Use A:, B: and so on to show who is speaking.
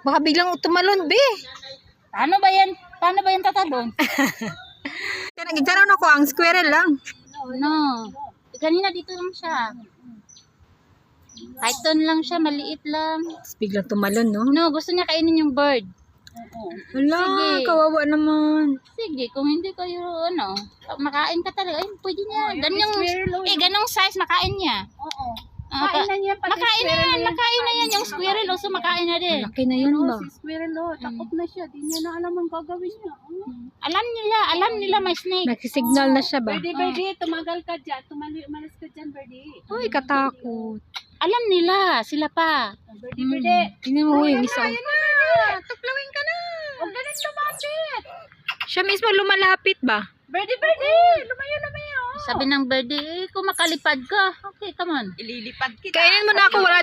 A: Baka biglang tumalon, be.
B: Paano ba yan? Paano ba yan tatalon?
A: Kaya nagigtanaw ako, ang squirrel lang.
B: No. Kanina dito lang siya. Python lang siya, maliit lang.
A: Tapos biglang tumalon, no?
B: No, gusto niya kainin yung bird.
A: Hala,
B: Sige.
A: kawawa naman.
B: Sige, kung hindi kayo, makain ka talaga. Ay, pwede niya. Ganong size, makain niya.
C: Oo.
B: Kain na niya. Makain na yan. Yung squirrel also makain na din.
A: Laki na yun ba?
C: Si Squirrel, takot na siya. Di niya na alam ang gagawin niya.
B: Alam nila may snake.
A: Nakisignal na siya ba?
C: Birdie, tumagal ka dyan. Umalis ka dyan, Birdie.
A: Uy, katakot.
B: Alam nila, sila pa.
C: Birdie.
A: Tingnan mo yung isa.
C: Tuplawin ka na. Huwag ka nang lumapit.
A: Siya mismo lumalapit ba?
C: Birdie. Lumayo.
B: Sabi ng birdie, kung makalipad ka. Okay, come on.
C: Ililipad kita.
A: Kainin mo na ako, wala